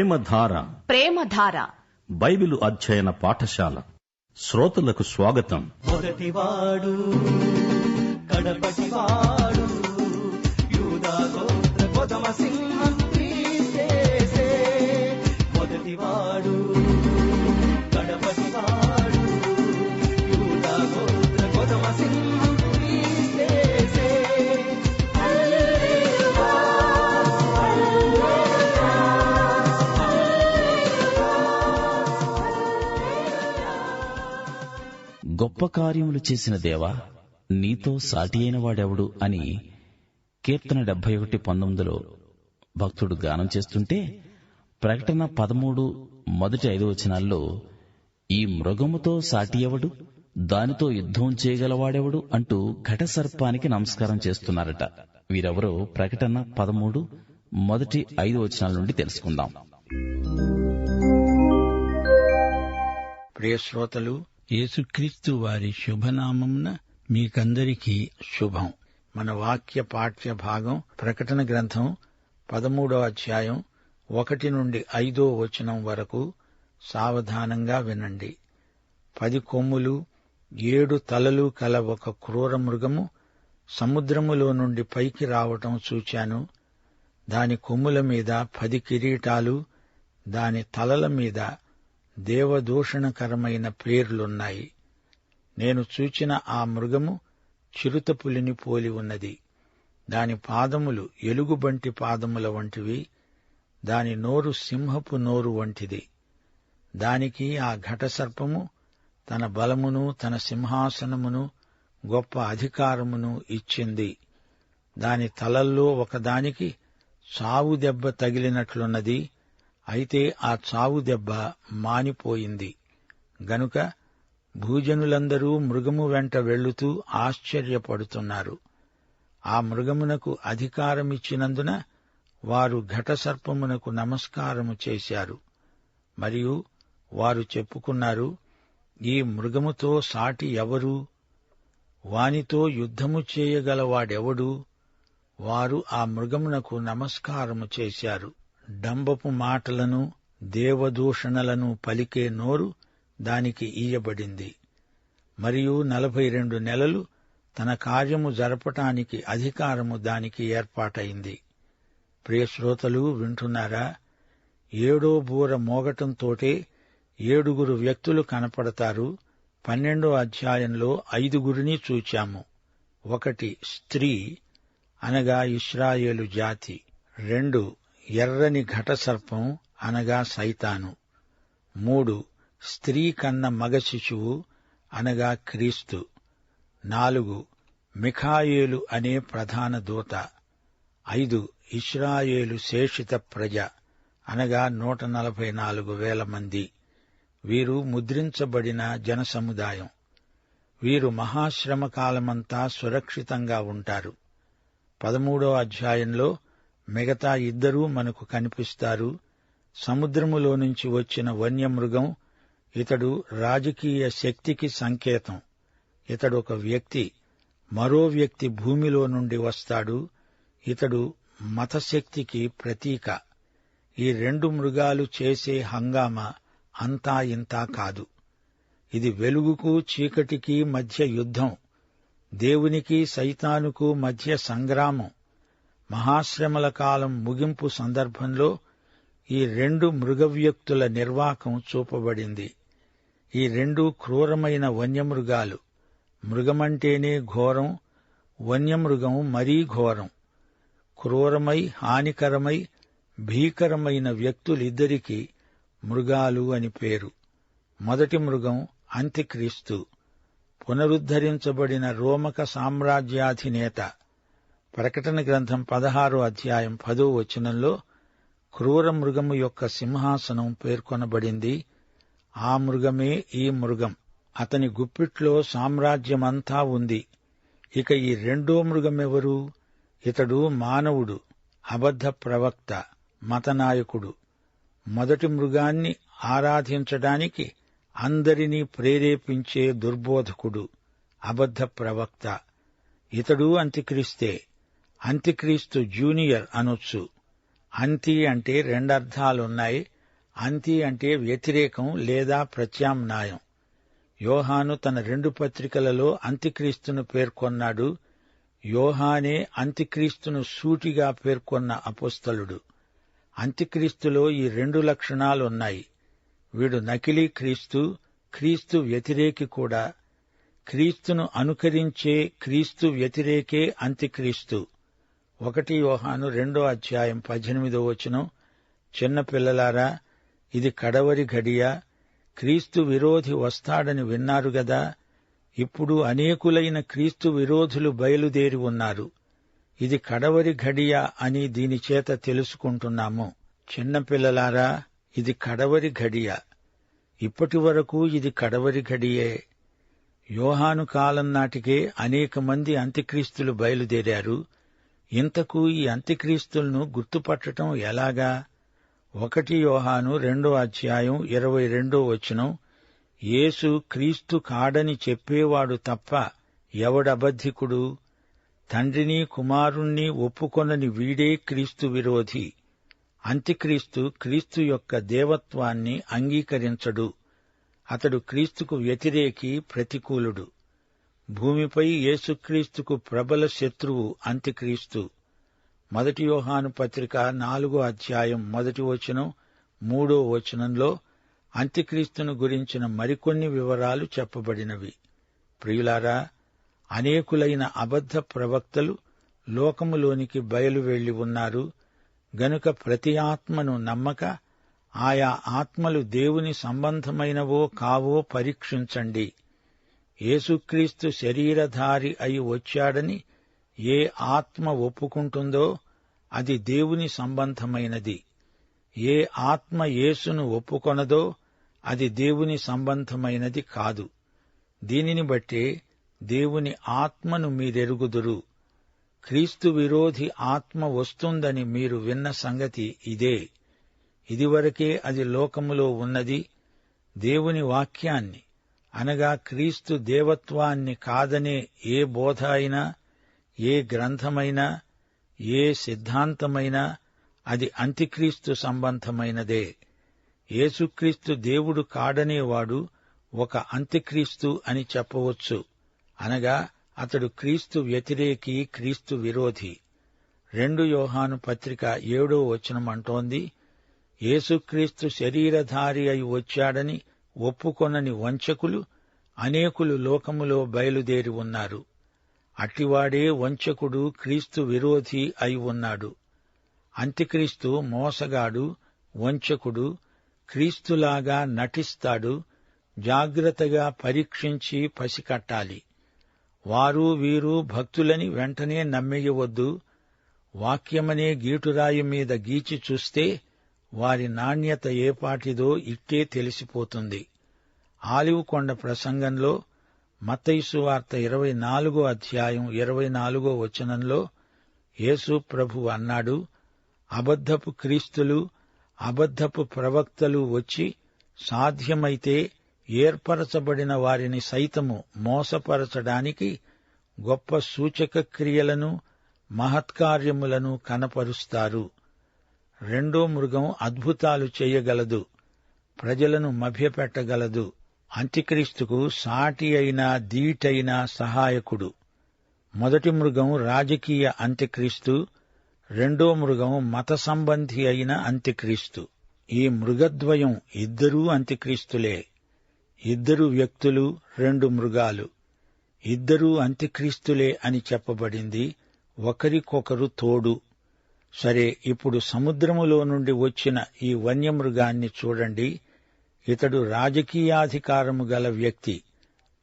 ప్రేమధార Bible అధ్యయన పాఠశాల శ్రోతలకు స్వాగతం. మొదటివాడు కడపటివాడు యూదా గోత్ర కొదమ సింహం క్రీస్తేసే. మొదటివాడు కడపటివాడు యూదా గోత్ర కొదమ సింహం క్రీస్తేసే. గొప్ప కార్యములు చేసిన దేవా, నీతో సాటి అయిన వాడెవడు అని కీర్తన 71:19 భక్తుడు గానం చేస్తుంటే, ప్రకటన 13 మొదటి 5 వచనాల్లో ఈ మృగముతో సాటి ఎవడు, దానితో యుద్ధం చేయగలవాడెవడు అంటూ ఘట సర్పానికి నమస్కారం చేస్తున్నారట. వీరెవరో ప్రకటన 13 మొదటి 5 వచనాల నుండి తెలుసుకుందాం. ప్రియ శ్రోతలు, యేసుక్రీస్తు వారి శుభనామమున మీకందరికీ శుభం. మన వాక్య పాఠ్య భాగం ప్రకటన గ్రంథం 13వ అధ్యాయం 1 నుండి 5వ వచనం వరకు సావధానంగా వినండి. 10 కొమ్ములు 7 తలలు కల ఒక క్రూర మృగము సముద్రములో నుండి పైకి రావటం చూచాను. దాని కొమ్ముల మీద 10 కిరీటాలు, దాని తలల మీద దేవదూషణకరమైన పేర్లున్నాయి. నేను చూచిన ఆ మృగము చిరుతపులిని పోలి ఉన్నది. దాని పాదములు ఎలుగుబంటి పాదముల వంటివి, దాని నోరు సింహపు నోరు వంటిది. దానికి ఆ ఘటసర్పము తన బలమును, తన సింహాసనమును, గొప్ప అధికారమును ఇచ్చింది. దాని తలల్లో ఒకదానికి చావు దెబ్బ తగిలినట్లున్నది. అయితే ఆ చావు దెబ్బ మానిపోయింది గనుక భూజనులందరూ మృగము వెంట వెళ్లుతూ ఆశ్చర్యపడుతున్నారు. ఆ మృగమునకు అధికారమిచ్చినందున వారు ఘటసర్పమునకు నమస్కారము చేశారు. మరియు వారు చెప్పుకున్నారు, ఈ మృగముతో సాటి ఎవరు? వానితో యుద్ధము చేయగలవాడెవడు? వారు ఆ మృగమునకు నమస్కారము చేశారు. డంబపు మాటలను, దేవదూషణలను పలికే నోరు దానికి ఇయ్యబడింది. మరియు 42 నెలలు తన కార్యము జరపటానికి అధికారము దానికి ఏర్పాటైంది. ప్రియశ్రోతలు వింటున్నారా? 7వ బూర మోగటంతోటే 7 వ్యక్తులు కనపడతారు. 12వ అధ్యాయంలో 5 చూచాము. 1 స్త్రీ, అనగా ఇశ్రాయేలు జాతి. 2 ఎర్రని ఘటసర్పం, అనగా సైతాను. 3 స్త్రీ కన్న మగ శిశువు, అనగా క్రీస్తు. 4 మిఖాయేలు అనే ప్రధాన దూత. 5 ఇశ్రాయేలు శేషిత ప్రజ, అనగా 144,000 మంది. వీరు ముద్రించబడిన జనసముదాయం. వీరు మహాశ్రమ కాలమంతా సురక్షితంగా ఉంటారు. 13వ అధ్యాయంలో మిగతా 2 మనకు కనిపిస్తారు. సముద్రములో నుంచి వచ్చిన వన్యమృగం, ఇతడు రాజకీయ శక్తికి సంకేతం. ఇతడొక వ్యక్తి. మరో వ్యక్తి భూమిలో నుండి వస్తాడు. ఇతడు మతశక్తికి ప్రతీక. ఈ 2 మృగాలు చేసే హంగామా అంతా ఇంతా కాదు. ఇది వెలుగుకు చీకటికి మధ్య యుద్ధం, దేవునికి సైతానుకు మధ్య సంగ్రామం. మహాశ్రమల కాలం ముగింపు సందర్భంలో ఈ 2 మృగవ్యక్తుల నిర్వాకం చూపబడింది. ఈ 2 క్రూరమైన వన్యమృగాలు. మృగమంటేనే ఘోరం, వన్యమృగం మరీ ఘోరం. క్రూరమై, హానికరమై, భీకరమైన వ్యక్తులిద్దరికీ మృగాలు అని పేరు. మొదటి మృగం అంత్యక్రీస్తు, పునరుద్ధరించబడిన రోమక సామ్రాజ్యాధినేత. ప్రకటన గ్రంథం 16వ అధ్యాయం 10వ వచనంలో క్రూర మృగము యొక్క సింహాసనం పేర్కొనబడింది. ఆ మృగమే ఈ మృగం. అతని గుప్పిట్లో సామ్రాజ్యమంతా ఉంది. ఇక ఈ 2వ మృగమెవరు? ఇతడు మానవుడు, అబద్ధ ప్రవక్త, మతనాయకుడు. మొదటి మృగాన్ని ఆరాధించడానికి అందరినీ ప్రేరేపించే దుర్బోధకుడు, అబద్ధ ప్రవక్త. ఇతడు అంత్యక్రీస్తే. అంత్యక్రీస్తు జూనియర్ అనొచ్చు. అంతి అంటే రెండర్థాలున్నాయి. అంతి అంటే వ్యతిరేకం లేదా ప్రత్యామ్నాయం. యోహాను తన 2 పత్రికలలో అంత్యక్రీస్తును పేర్కొన్నాడు. యోహానే అంత్యక్రీస్తును సూటిగా పేర్కొన్న అపోస్తలుడు. అంత్యక్రీస్తులో ఈ 2 లక్షణాలున్నాయి. వీడు నకిలీ క్రీస్తు, క్రీస్తు వ్యతిరేకి కూడా. క్రీస్తును అనుకరించే క్రీస్తు వ్యతిరేకే అంత్యక్రీస్తు. 1 యోహాను 2:18 చిన్నపిల్లలారా, ఇది కడవరి ఘడియ. క్రీస్తు విరోధి వస్తాడని విన్నారు గదా. ఇప్పుడు అనేకులైన క్రీస్తు విరోధులు బయలుదేరి ఉన్నారు. ఇది కడవరి ఘడియ అని దీనిచేత తెలుసుకుంటున్నాము. చిన్నపిల్లలారా, ఇది కడవరి ఘడియ. ఇప్పటి వరకు ఇది కడవరి ఘడియే. యోహాను కాలం నాటికే అనేక మంది అంత్యక్రీస్తులు బయలుదేరారు. ఇంతకు ఈ అంత్యక్రీస్తులను గుర్తుపట్టడం ఎలాగా? 1 యోహాను 2:22 యేసు క్రీస్తు కాడని చెప్పేవాడు తప్ప ఎవడబద్ధికుడు? తండ్రిని కుమారుణ్ణి ఒప్పుకొనని వీడే క్రీస్తు విరోధి. అంత్యక్రీస్తు క్రీస్తు యొక్క దేవత్వాన్ని అంగీకరించడు. అతడు క్రీస్తుకు వ్యతిరేకి, ప్రతికూలుడు. భూమిపై యేసుక్రీస్తుకు ప్రబల శత్రువు అంత్యక్రీస్తు. 1 యోహాను పత్రిక 4:1, 3 అంత్యక్రీస్తును గురించిన మరికొన్ని వివరాలు చెప్పబడినవి. ప్రియులారా, అనేకులైన అబద్ధ ప్రవక్తలు లోకములోనికి బయలు వెళ్లి ఉన్నారు. గనుక ప్రతి ఆత్మను నమ్మక ఆయా ఆత్మలు దేవుని సంబంధమైనవో కావో పరీక్షించండి. యేసుక్రీస్తు శరీరధారి అయి వచ్చాడని ఏ ఆత్మ ఒప్పుకుంటుందో అది దేవుని సంబంధమైనది. ఏ ఆత్మ యేసును ఒప్పుకొనదో అది దేవుని సంబంధమైనది కాదు. దీనిని బట్టే దేవుని ఆత్మను మీరెరుగుదురు. క్రీస్తు విరోధి ఆత్మ వస్తుందని మీరు విన్న సంగతి ఇదే. ఇదివరకే అది లోకములో ఉన్నది. దేవుని వాక్యాన్ని అనగా క్రీస్తు దేవత్వాన్ని కాదనే ఏ బోధ అయినా, ఏ గ్రంథమైనా, ఏ సిద్ధాంతమైనా అది అంత్యక్రీస్తు సంబంధమైనదే. యేసుక్రీస్తు దేవుడు కాడనేవాడు ఒక అంత్యక్రీస్తు అని చెప్పవచ్చు. అనగా అతడు క్రీస్తు వ్యతిరేకి, క్రీస్తు విరోధి. 2 యోహాను పత్రిక 7 యేసుక్రీస్తు శరీరధారి అయి వచ్చాడని ఒప్పుకొనని వంచకులు అనేకులు లోకములో బయలుదేరి ఉన్నారు. అట్టివాడే వంచకుడు, క్రీస్తు విరోధి అయి ఉన్నాడు. అంత్యక్రీస్తు మోసగాడు, వంచకుడు, క్రీస్తులాగా నటిస్తాడు. జాగ్రత్తగా పరీక్షించి పసికట్టాలి. వారు వీరు భక్తులని వెంటనే నమ్మేయవద్దు. వాక్యమనే గీటురాయి మీద గీచి చూస్తే వారి నాణ్యత ఏపాటిదో ఇట్టే తెలిసిపోతుంది. ఆలివ్ కొండ ప్రసంగంలో మత్తయి సువార్త 24:24 యేసు ప్రభువు అన్నాడు, అబద్ధపు క్రీస్తులు, అబద్ధపు ప్రవక్తలు వచ్చి సాధ్యమైతే ఏర్పరచబడిన వారిని సైతము మోసపరచడానికి గొప్ప సూచక క్రియలను, మహత్కార్యములను కనపరుస్తారు. 2వ మృగం అద్భుతాలు చేయగలదు, ప్రజలను మభ్యపెట్టగలదు. అంత్యక్రీస్తుకు సాటి అయిన, దీటైన సహాయకుడు. 1 మృగం రాజకీయ అంత్యక్రీస్తు, 2వ మృగం మత సంబంధి అయిన అంత్యక్రీస్తు. ఈ మృగద్వయం ఇద్దరూ అంత్యక్రీస్తులే. 2 వ్యక్తులు, 2 మృగాలు. ఇద్దరూ అంత్యక్రీస్తులే అని చెప్పబడింది. ఒకరికొకరు తోడు. సరే, ఇప్పుడు సముద్రములో నుండి వచ్చిన ఈ వన్యమృగాన్ని చూడండి. ఇతడు రాజకీయాధికారము గల వ్యక్తి,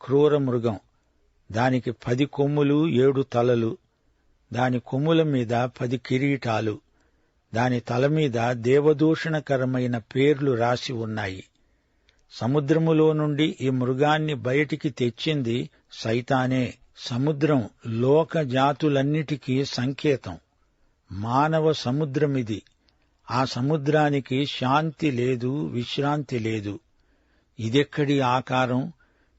క్రూర మృగం. దానికి 10 కొమ్ములు, 7 తలలు. దాని కొమ్ముల మీద 10 కిరీటాలు. దాని తల మీద దేవదూషణకరమైన పేర్లు రాసి ఉన్నాయి. సముద్రములో నుండి ఈ మృగాన్ని బయటికి తెచ్చింది సైతానే. సముద్రం లోక జాతులన్నిటికీ సంకేతం. మానవ సముద్రమిది. ఆ సముద్రానికి శాంతి లేదు, విశ్రాంతి లేదు. ఇదెక్కడి ఆకారం?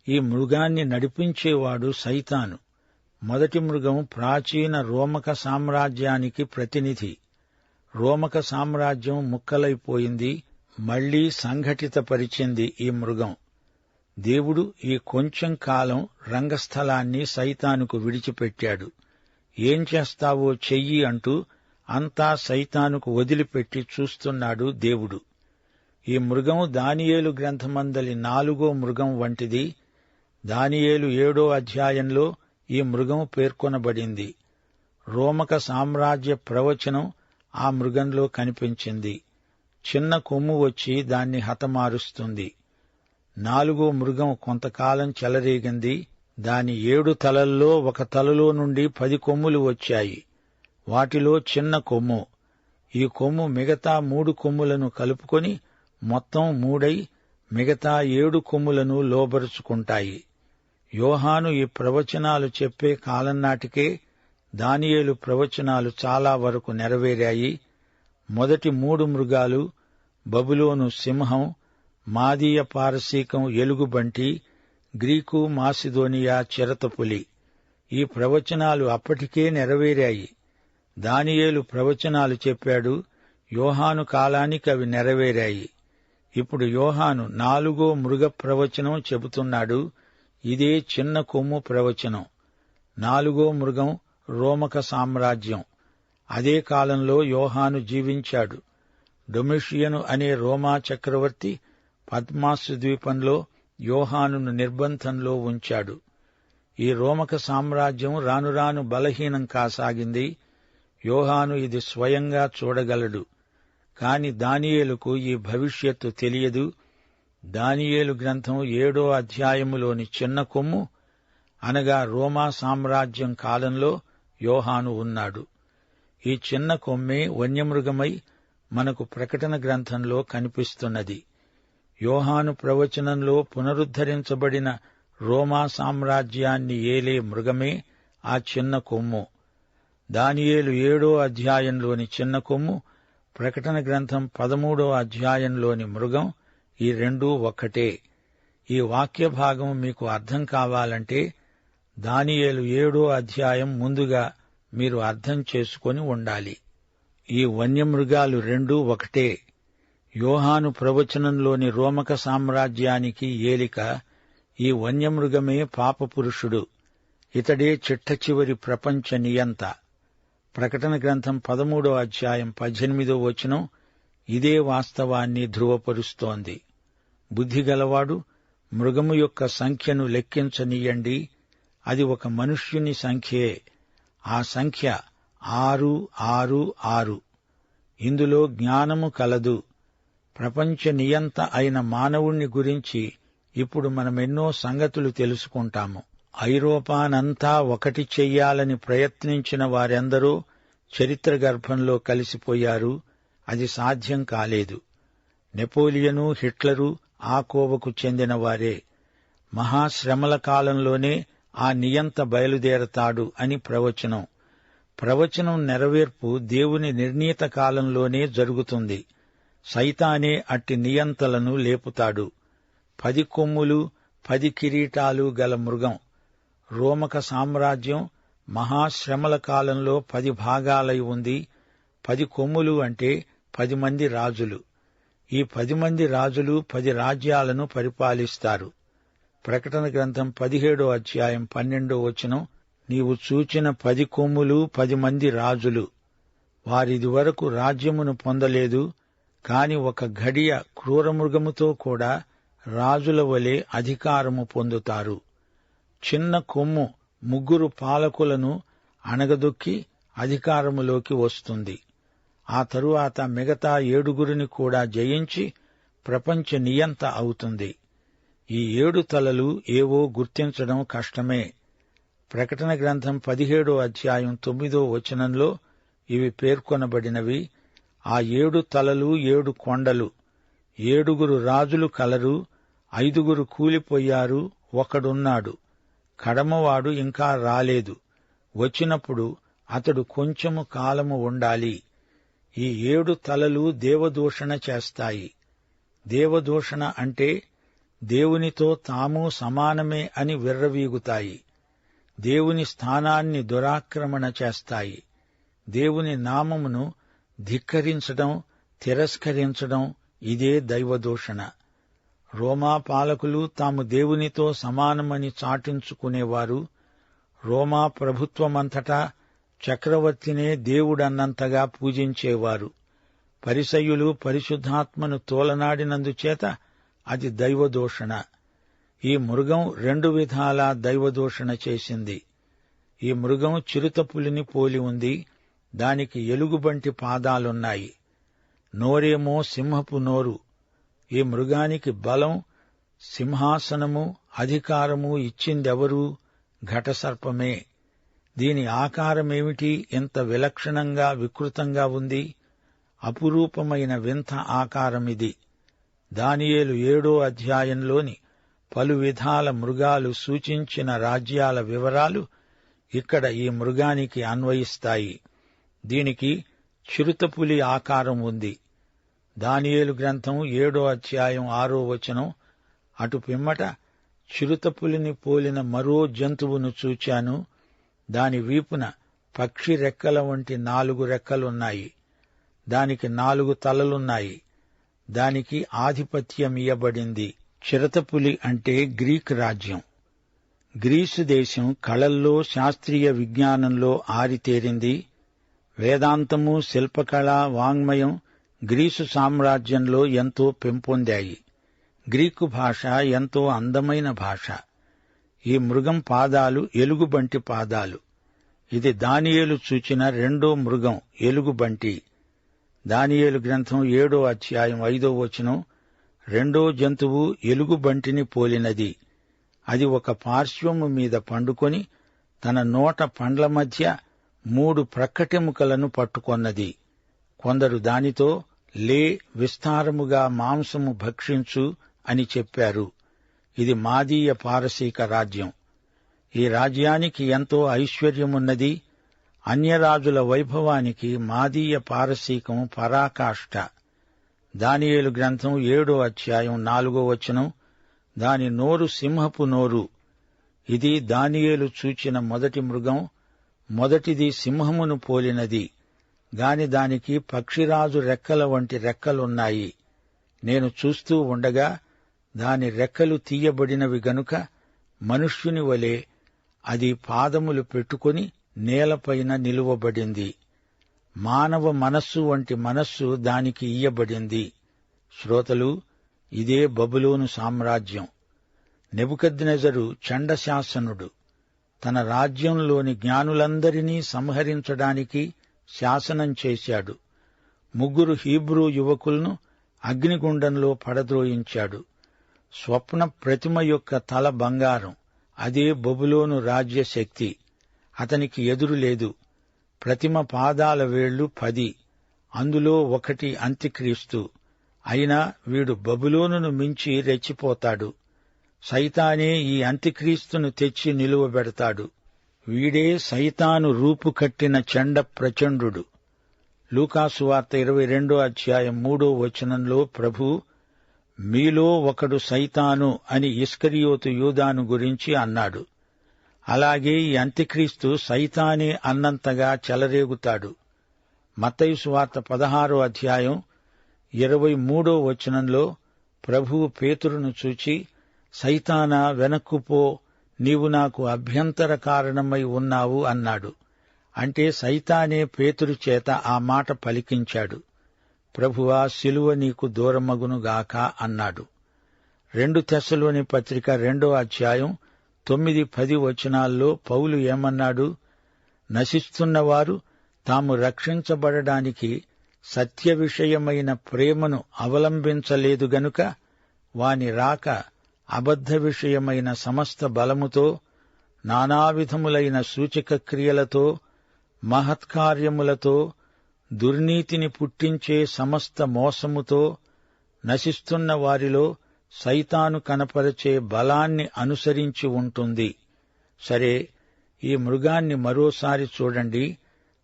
ఈ మృగాన్ని నడిపించేవాడు సైతాను. 1 మృగం ప్రాచీన రోమక సామ్రాజ్యానికి ప్రతినిధి. రోమక సామ్రాజ్యం ముక్కలైపోయింది. మళ్లీ సంఘటితపరిచింది ఈ మృగం. దేవుడు ఈ కొంచెం కాలం రంగస్థలాన్ని సైతానుకు విడిచిపెట్టాడు. ఏం చేస్తావో చెయ్యి అంటూ అంతా సైతానుకు వదిలిపెట్టి చూస్తున్నాడు దేవుడు. ఈ మృగం దానియేలు గ్రంథమందలి 4వ మృగం వంటిది. దానియేలు 7వ అధ్యాయంలో ఈ మృగం పేర్కొనబడింది. రోమక సామ్రాజ్య ప్రవచనం ఆ మృగంలో కనిపించింది. చిన్న కొమ్ము వచ్చి దాన్ని హతమారుస్తుంది. 4వ మృగం కొంతకాలం చెలరేగింది. దాని 7 తలల్లో ఒక తలలో నుండి 10 కొమ్ములు వచ్చాయి. వాటిలో చిన్న కొమ్ము. ఈ కొమ్ము మిగతా 3 కొమ్ములను కలుపుకొని మొత్తం 3 మిగతా 7 కొమ్ములను లోబరుచుకుంటాయి. యోహాను ఈ ప్రవచనాలు చెప్పే కాలం నాటికే దానియేలు ప్రవచనాలు చాలా వరకు నెరవేరాయి. మొదటి 3 మృగాలు బబులోను సింహం, మాదీయ పారసీకం ఎలుగుబంటి, గ్రీకు మాసిదోనియా చిరతపులి. ఈ ప్రవచనాలు అప్పటికే నెరవేరాయి. దానియేలు ప్రవచనాలు చెప్పాడు. యోహాను కాలానికి అవి నెరవేరాయి. ఇప్పుడు యోహాను 4వ మృగ ప్రవచనం చెబుతున్నాడు. ఇదే చిన్న కొమ్ము ప్రవచనం. 4వ మృగం రోమక సామ్రాజ్యం. అదే కాలంలో యోహాను జీవించాడు. డొమిషియను అనే రోమా చక్రవర్తి పద్మాసు ద్వీపంలో యోహానును నిర్బంధంలో ఉంచాడు. ఈ రోమక సామ్రాజ్యం రానురాను బలహీనం కాసాగింది. యోహాను ఇది స్వయంగా చూడగలడు. కాని దానియేలుకు ఈ భవిష్యత్తు తెలియదు. దానియేలు గ్రంథం 7వ అధ్యాయములోని చిన్న కొమ్ము అనగా రోమా సామ్రాజ్యం కాలంలో యోహాను ఉన్నాడు. ఈ చిన్న కొమ్మే వన్యమృగమై మనకు ప్రకటన గ్రంథంలో కనిపిస్తున్నది. యోహాను ప్రవచనంలో పునరుద్ధరించబడిన రోమా సామ్రాజ్యాన్ని ఏలే మృగమే ఆ చిన్న కొమ్ము. దానియేలు 7వ అధ్యాయంలోని చిన్న కొమ్ము, ప్రకటన గ్రంథం 13వ అధ్యాయంలోని మృగం, ఈ రెండూ ఒక్కటే. ఈ వాక్య భాగం మీకు అర్థం కావాలంటే దానియేలు 7వ అధ్యాయం ముందుగా మీరు అర్థం చేసుకొని ఉండాలి. ఈ వన్యమృగాలు రెండూ ఒకటే. యోహాను ప్రవచనంలోని రోమక సామ్రాజ్యానికి ఏలిక ఈ వన్యమృగమే పాపపురుషుడు. ఇతడే చిట్టచివరి ప్రపంచ నియంత. ప్రకటన గ్రంథం 13వ అధ్యాయం 18వ వచనం ఇదే వాస్తవాన్ని ధృవపరుస్తోంది. బుద్ధిగలవాడు మృగము యొక్క సంఖ్యను లెక్కించనీయండి. అది ఒక మనుష్యుని సంఖ్యే. ఆ సంఖ్య 666. ఇందులో జ్ఞానము కలదు. ప్రపంచ నియంత అయిన మానవుణ్ణి గురించి ఇప్పుడు మనమెన్నో సంగతులు తెలుసుకుంటాము. ఐరోపానంతా ఒకటి చెయ్యాలని ప్రయత్నించిన వారెందరో చరిత్ర గర్భంలో కలిసిపోయారు. అది సాధ్యం కాలేదు. నెపోలియను, హిట్లరు ఆ కోవకు చెందినవారే. మహాశ్రమల కాలంలోనే ఆ నియంత బయలుదేరతాడు అని ప్రవచనం. ప్రవచనం నెరవేర్పు దేవుని నిర్ణీత కాలంలోనే జరుగుతుంది. సైతానే అట్టి నియంతలను లేపుతాడు. 10 కొమ్ములు 10 కిరీటాలు గల మృగం. రోమక సామ్రాజ్యం మహాశ్రమల కాలంలో 10 భాగాలై ఉంది. 10 కొమ్ములు అంటే 10 మంది రాజులు. ఈ 10 మంది రాజులు 10 రాజ్యాలను పరిపాలిస్తారు. ప్రకటన గ్రంథం 17వ అధ్యాయం 12వ వచనం, నీవు చూచిన 10 కొమ్ములు 10 మంది రాజులు. వారిదివరకు రాజ్యమును పొందలేదు. కాని ఒక ఘడియ క్రూరమృగముతో కూడా రాజుల వలె అధికారము పొందుతారు. చిన్న కొమ్ము 3 పాలకులను అణగదొక్కి అధికారములోకి వస్తుంది. ఆ తరువాత మిగతా 7 కూడా జయించి ప్రపంచ నియంత అవుతుంది. ఈ 7 తలలు ఏవో గుర్తించడం కష్టమే. ప్రకటన గ్రంథం 17వ అధ్యాయం 9వ వచనంలో ఇవి పేర్కొనబడినవి. ఆ 7 తలలు 7 కొండలు. 7 రాజులు కలరు. 5 కూలిపోయారు. ఒకడున్నాడు. కడమవాడు ఇంకా రాలేదు. వచ్చినప్పుడు అతడు కొంచెము కాలము ఉండాలి. ఈ 7 తలలు దేవదూషణ చేస్తాయి. దేవదూషణ అంటే దేవునితో తాము సమానమే అని విర్రవీగుతాయి. దేవుని స్థానాన్ని దురాక్రమణ చేస్తాయి. దేవుని నామమును ధిక్కరించడం, తిరస్కరించడం ఇదే దైవదూషణ. రోమా పాలకులు తాము దేవునితో సమానమని చాటించుకునేవారు. రోమా ప్రభుత్వమంతటా చక్రవర్తినే దేవుడన్నంతగా పూజించేవారు. పరిసయ్యులు పరిశుద్ధాత్మను తోలనాడినందుచేత అది దైవదూషణ. ఈ మృగం 2 విధాలా దైవదూషణ చేసింది. ఈ మృగం చిరుతపులిని పోలి ఉంది. దానికి ఎలుగుబంటి పాదాలున్నాయి. నోరేమో సింహపు నోరు. ఈ మృగానికి బలం, సింహాసనము, అధికారము ఇచ్చిందెవరు? ఘటసర్పమే. దీని ఆకారమేమిటి ఇంత విలక్షణంగా వికృతంగా ఉంది? అపురూపమైన వింత ఆకారమిది. దానియేలు 7వ అధ్యాయంలోని పలు విధాల మృగాలు సూచించిన రాజ్యాల వివరాలు ఇక్కడ ఈ మృగానికి అన్వయిస్తాయి. దీనికి చిరుతపులి ఆకారం ఉంది. దానియేలు గ్రంథం 7వ అధ్యాయం 6వ వచనం, అటు పిమ్మట చిరుతపులిని పోలిన మరో జంతువును చూచాను. దాని వీపున పక్షి రెక్కల వంటి 4 రెక్కలున్నాయి. దానికి 4 తలలున్నాయి. దానికి ఆధిపత్యమియ్యబడింది. చిరుతపులి అంటే గ్రీక్ రాజ్యం. గ్రీసు దేశం కళల్లో, శాస్త్రీయ విజ్ఞానంలో ఆరితేరింది. వేదాంతము, శిల్పకళ, వాంగ్మయం గ్రీసు సామ్రాజ్యంలో ఎంతో పెంపొందాయి. గ్రీకు భాష ఎంతో అందమైన భాష. ఈ మృగం పాదాలు ఎలుగుబంటి పాదాలు. ఇది దానియేలు చూచిన 2వ మృగం, ఎలుగుబంటి. దానియేలు గ్రంథం 7వ అధ్యాయం 5వ వచనం, 2వ జంతువు ఎలుగుబంటిని పోలినది. అది ఒక పార్శ్వము మీద పండుకొని తన నోట పండ్ల మధ్య 3 ప్రక్కటెముకలను పట్టుకొన్నది. కొందరు దానితో, లే, విస్తారముగా మాంసము భక్షించు అని చెప్పారు. ఇది మాదీయ పారసీక రాజ్యం. ఈ రాజ్యానికి ఎంతో ఐశ్వర్యమున్నది. అన్యరాజుల వైభవానికి మాదీయ పారసీకం పరాకాష్ఠ. దానియేలు గ్రంథం 7వ అధ్యాయం 4వ వచనం, దాని నోరు సింహపు నోరు. ఇది దానియేలు చూచిన మొదటి మృగం. మొదటిది సింహమును పోలినది, గాని దానికి పక్షిరాజు రెక్కల వంటి రెక్కలున్నాయి. నేను చూస్తూ ఉండగా దాని రెక్కలు తీయబడినవి గనుక మనుష్యుని వలె అది పాదములు పెట్టుకొని నేలపైన నిలువబడింది. మానవ మనస్సు వంటి మనస్సు దానికి ఇయ్యబడింది. శ్రోతలు, ఇదే బబులోను సామ్రాజ్యం. నెబుకద్నెజరు చండశాసనుడు. తన రాజ్యంలోని జ్ఞానులందరినీ సంహరించడానికి శాసనం చేశాడు. 3 హీబ్రూ యువకులను అగ్నిగుండంలో పడద్రోయించాడు. స్వప్న ప్రతిమ యొక్క తల బంగారం. అదే బబులోను రాజ్య శక్తి. అతనికి ఎదురు లేదు. ప్రతిమ పాదాల వేళ్లు 10. అందులో ఒకటి అంత్యక్రీస్తు. అయినా వీడు బబులోనును మించి రెచ్చిపోతాడు. సైతానే ఈ అంత్యక్రీస్తును తెచ్చి నిలువబెడతాడు. వీడే సైతాను రూపుకట్టిన చండ ప్రచండు. లూకాసు వార్త 22వ అధ్యాయం 3వ వచనంలో ప్రభు, మీలో ఒకడు సైతాను అని ఇస్కరియోతు యూదాను గురించి అన్నాడు. అలాగే ఈ అంత్యక్రీస్తు సైతానే అన్నంతగా చెలరేగుతాడు. మత్తయి సువార్త 16వ అధ్యాయం 23వ వచనంలో ప్రభువు పేతురును చూచి, సైతానా వెనక్కుపో, నీవు నాకు అభ్యంతర కారణమై ఉన్నావు అన్నాడు. అంటే సైతానే పేతురు చేత ఆ మాట పలికించాడు. ప్రభువా, శిలువ నీకు దూరమగునుగాక అన్నాడు. 2 తెస్సలోని పత్రిక 2వ అధ్యాయం 9-10 వచనాల్లో పౌలు ఏమన్నాడు? నశిస్తున్నవారు తాము రక్షించబడడానికి సత్య విషయమైన ప్రేమను అవలంబించలేదు గనుక వాని రాక అబద్ధ విషయమైన సమస్త బలముతో, నానావిధములైన సూచక క్రియలతో, మహత్కార్యములతో, దుర్నీతిని పుట్టించే సమస్త మోసముతో నశిస్తున్న వారిలో సైతాను కనపరచే బలాన్ని అనుసరించి ఉంటుంది. సరే, ఈ మృగాన్ని మరోసారి చూడండి.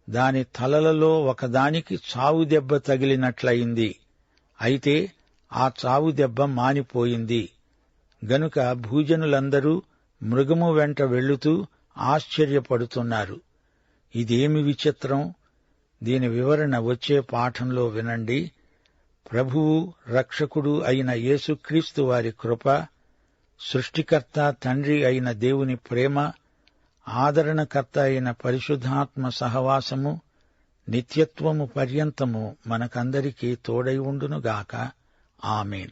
దాని తలలలో ఒకదానికి చావు దెబ్బ తగిలినట్లయింది. అయితే ఆ చావు దెబ్బ మానిపోయింది. గనుక భూజనులందరూ మృగము వెంట వెళ్లుతూ ఆశ్చర్యపడుతున్నారు. ఇదేమి విచిత్రం! దీని వివరణ వచ్చే పాఠంలో వినండి. ప్రభువు రక్షకుడు అయిన యేసుక్రీస్తు వారి కృప, సృష్టికర్త తండ్రి అయిన దేవుని ప్రేమ, ఆదరణకర్త అయిన పరిశుద్ధాత్మ సహవాసము నిత్యత్వము పర్యంతము మనకందరికీ తోడై ఉండునుగాక. ఆమేన్.